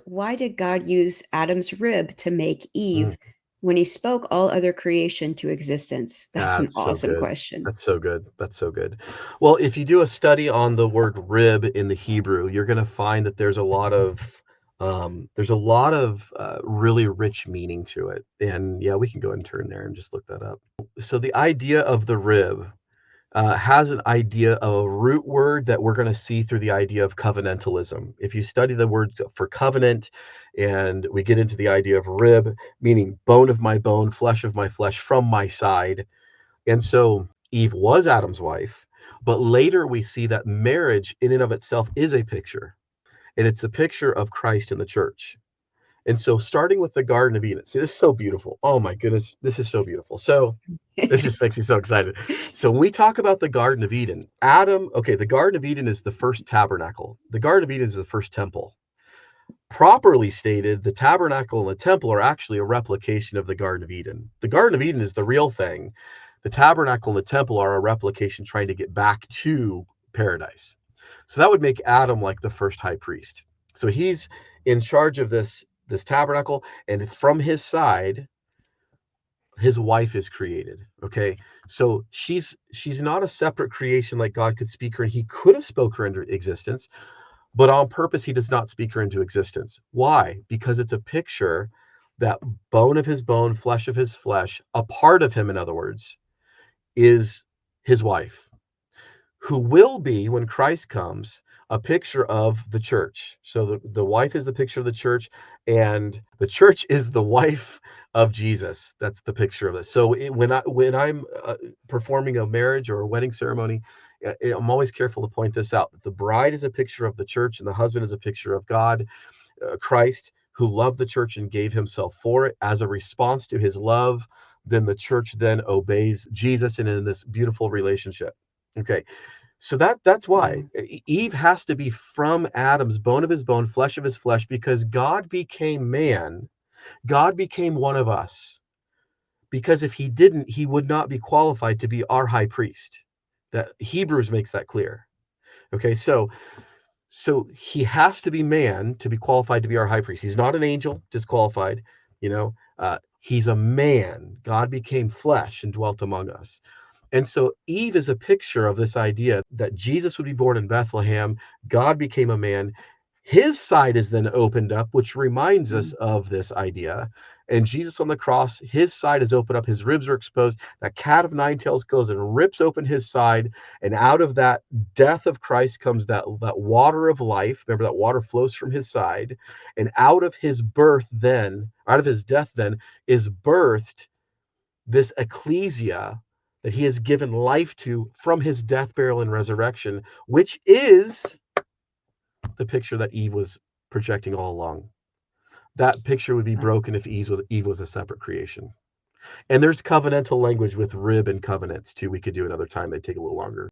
Why did God use Adam's rib to make Mm, Eve when he spoke all other creation to existence? That's an that's so awesome good. question. That's so good. That's so good. Well, if you do a study on the word rib in the Hebrew, you're going to find that there's a lot of really rich meaning to it. And yeah, we can go ahead and turn there and just look that up. So the idea of the rib has an idea of a root word that we're going to see through the idea of covenantalism. If you study the word for covenant, and we get into the idea of rib, meaning bone of my bone, flesh of my flesh, from my side. And so Eve was Adam's wife, but later we see that marriage in and of itself is a picture, and it's a picture of Christ in the church. And so starting with the Garden of Eden, see, this is so beautiful. Oh my goodness, this is so beautiful. So this just makes me so excited. So when we talk about the Garden of Eden, okay, the Garden of Eden is the first tabernacle. The Garden of Eden is the first temple. Properly stated, the tabernacle and the temple are actually a replication of the Garden of Eden. The Garden of Eden is the real thing. The tabernacle and the temple are a replication trying to get back to paradise. So that would make Adam like the first high priest. So he's in charge of this tabernacle, and from his side his wife is created. Okay, so she's not a separate creation like God could speak her, and he could have spoke her into existence, but on purpose he does not speak her into existence. Why? Because it's a picture that bone of his bone, flesh of his flesh, a part of him, in other words, is his wife, who will be, when Christ comes, a picture of the church. So the wife is the picture of the church, and the church is the wife of Jesus. That's the picture of this. So when I'm performing a marriage or a wedding ceremony, I'm always careful to point this out. The bride is a picture of the church, and the husband is a picture of God, Christ, who loved the church and gave himself for it as a response to his love. Then the church then obeys Jesus, and in this beautiful relationship. Okay, so that's why Wow. Eve has to be from Adam's bone of his bone, flesh of his flesh, because God became man. God became one of us. Because if he didn't, he would not be qualified to be our high priest. That Hebrews makes that clear. Okay, so he has to be man to be qualified to be our high priest. He's not an angel, disqualified. He's a man. God became flesh and dwelt among us. And so Eve is a picture of this idea that Jesus would be born in Bethlehem. God became a man. His side is then opened up, which reminds us of this idea. And Jesus on the cross, his side is opened up, his ribs are exposed. That cat of nine tails goes and rips open his side. And out of that death of Christ comes that water of life. Remember, that water flows from his side. And out of his birth, then, out of his death, then, is birthed this ecclesia that he has given life to from his death, burial, and resurrection, which is the picture that Eve was projecting all along. That picture would be broken if Eve was a separate creation. And there's covenantal language with rib and covenants too. We could do another time. They take a little longer.